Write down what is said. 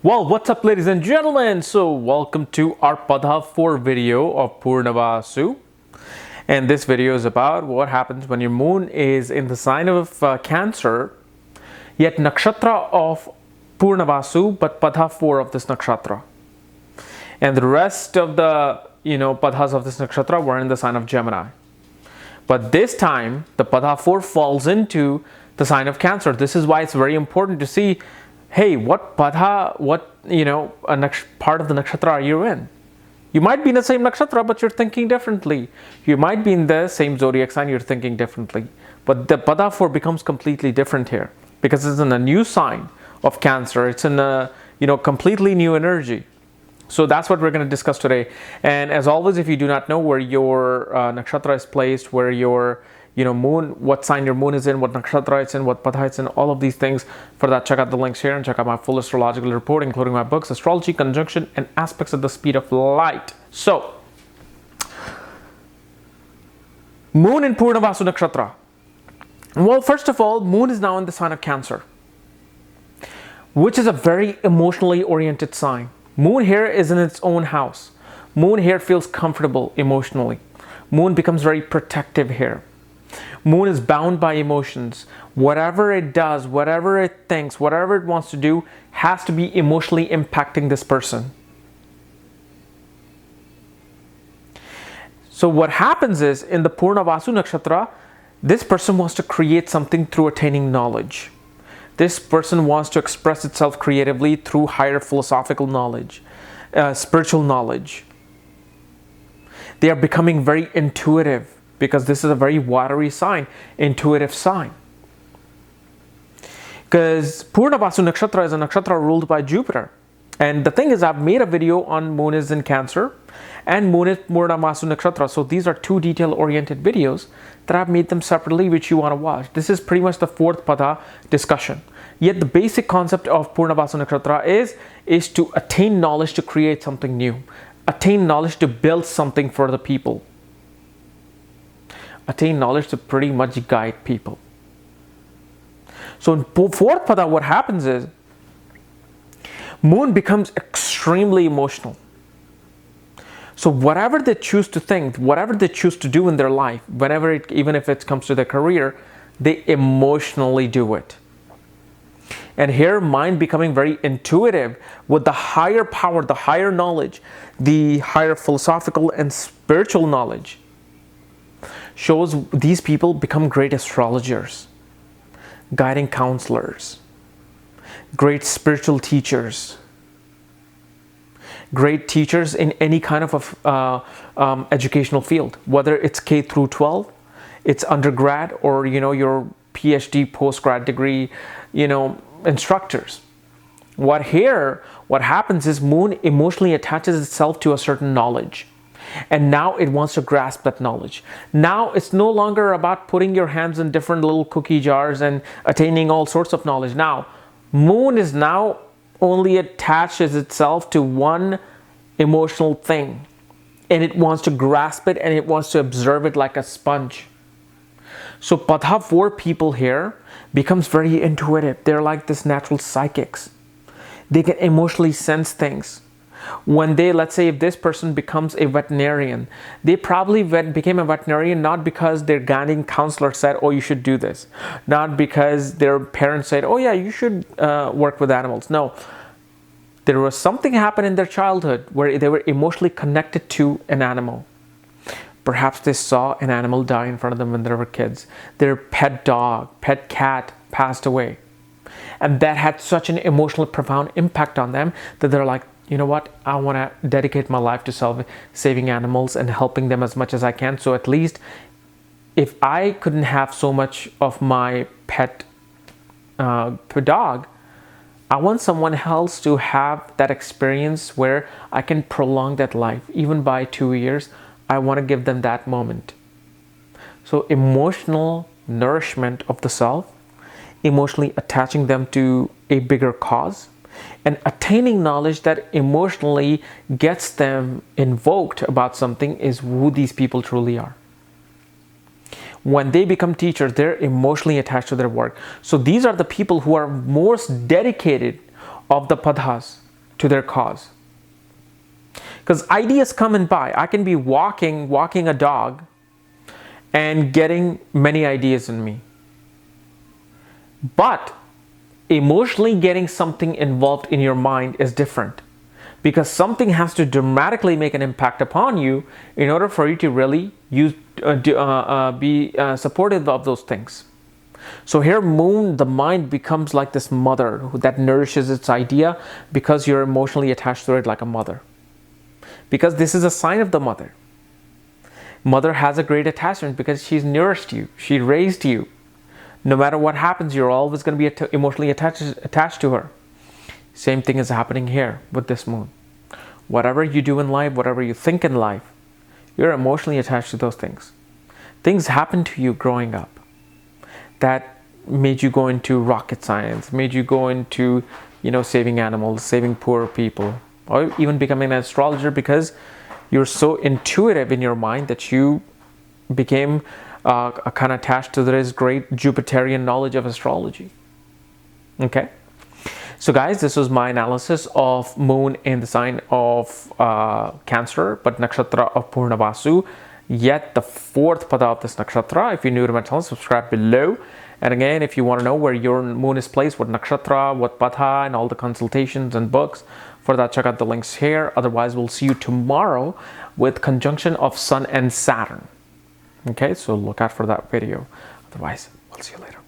Well, what's up, ladies and gentlemen? So welcome to our Padha 4 video of Punarvasu. And this video is about what happens when your moon is in the sign of Cancer, yet nakshatra of Punarvasu, but Padha 4 of this nakshatra. And the rest of the, Padhas of this nakshatra were in the sign of Gemini. But this time, the Padha 4 falls into the sign of Cancer. This is why it's very important to see, hey, what Padha, part of the nakshatra are you in? You might be in the same nakshatra, but you're thinking differently. You might be in the same zodiac sign, you're thinking differently. But the Padha 4 becomes completely different here because it's in a new sign of Cancer. It's in a, completely new energy. So that's what we're going to discuss today. And as always, if you do not know where your nakshatra is placed, where your moon, what sign your moon is in, what nakshatra it's in, what padha it's in, all of these things, for that check out the links here and check out my full astrological report, including my books, Astrology, Conjunction, and Aspects at the Speed of Light. So, moon in Punarvasu nakshatra. Well, first of all, moon is now in the sign of Cancer, which is a very emotionally oriented sign. Moon here is in its own house. Moon here feels comfortable emotionally. Moon becomes very protective here. Moon is bound by emotions. Whatever it does, whatever it thinks, whatever it wants to do has to be emotionally impacting this person. So what happens is, in the Punarvasu nakshatra, this person wants to create something through attaining knowledge. This person wants to express itself creatively through higher philosophical knowledge, spiritual knowledge. They are becoming very intuitive because this is a very watery sign, intuitive sign. Because Punarvasu nakshatra is a nakshatra ruled by Jupiter. And the thing is, I've made a video on moon is in Cancer and moon is Punarvasu nakshatra. So these are two detail-oriented videos that I've made them separately, which you want to watch. This is pretty much the fourth Padha discussion. Yet the basic concept of Punarvasu nakshatra is to attain knowledge to create something new. Attain knowledge to build something for the people. Attain knowledge to pretty much guide people. So in fourth Padha, what happens is, moon becomes extremely emotional. So whatever they choose to think, whatever they choose to do in their life, even if it comes to their career, they emotionally do it. And here, mind becoming very intuitive with the higher power, the higher knowledge, the higher philosophical and spiritual knowledge, shows these people become great astrologers, guiding counselors, great spiritual teachers, great teachers in any kind of educational field, whether it's K through 12, it's undergrad, or your PhD postgrad degree, instructors. What happens is, moon emotionally attaches itself to a certain knowledge, and now it wants to grasp that knowledge. Now it's no longer about putting your hands in different little cookie jars and attaining all sorts of knowledge. Now moon is now only attaches itself to one emotional thing, and it wants to grasp it and it wants to observe it like a sponge. So Padha 4 people here becomes very intuitive. They're like this natural psychics. They can emotionally sense things. When they, let's say, if this person becomes a veterinarian, they probably became a veterinarian not because their guiding counselor said, oh, you should do this. Not because their parents said, oh yeah, you should work with animals. No. There was something happened in their childhood where they were emotionally connected to an animal. Perhaps they saw an animal die in front of them when they were kids. Their pet dog, pet cat passed away. And that had such an emotional, profound impact on them that they're like, you know what, I want to dedicate my life to saving animals and helping them as much as I can. So at least if I couldn't have so much of my pet dog, I want someone else to have that experience where I can prolong that life. Even by 2 years, I want to give them that moment. So emotional nourishment of the self, emotionally attaching them to a bigger cause, and attaining knowledge that emotionally gets them invoked about something is who these people truly are. When they become teachers, they're emotionally attached to their work. So these are the people who are most dedicated of the padhas. to their cause. Because ideas come and by. I can be walking a dog and getting many ideas in me. But emotionally getting something involved in your mind is different, because something has to dramatically make an impact upon you in order for you to really be supportive of those things. So here, moon, the mind becomes like this mother that nourishes its idea, because you're emotionally attached to it like a mother. Because this is a sign of the mother. Mother has a great attachment because she's nourished you, she raised you. No matter what happens, you're always going to be emotionally attached to her. Same thing is happening here with this moon. Whatever you do in life, whatever you think in life, you're emotionally attached to those things. Things happen to you growing up that made you go into rocket science, made you go into, saving animals, saving poor people, or even becoming an astrologer, because you're so intuitive in your mind that you became kind of attached to this great Jupiterian knowledge of astrology. Okay? So guys, this was my analysis of moon in the sign of Cancer, but nakshatra of Punarvasu, yet the fourth pada of this nakshatra. If you're new to my channel, subscribe below. And again, if you want to know where your moon is placed, what nakshatra, what pada, and all the consultations and books, for that, check out the links here. Otherwise, we'll see you tomorrow with conjunction of Sun and Saturn. Okay, so look out for that video. Otherwise, we'll see you later.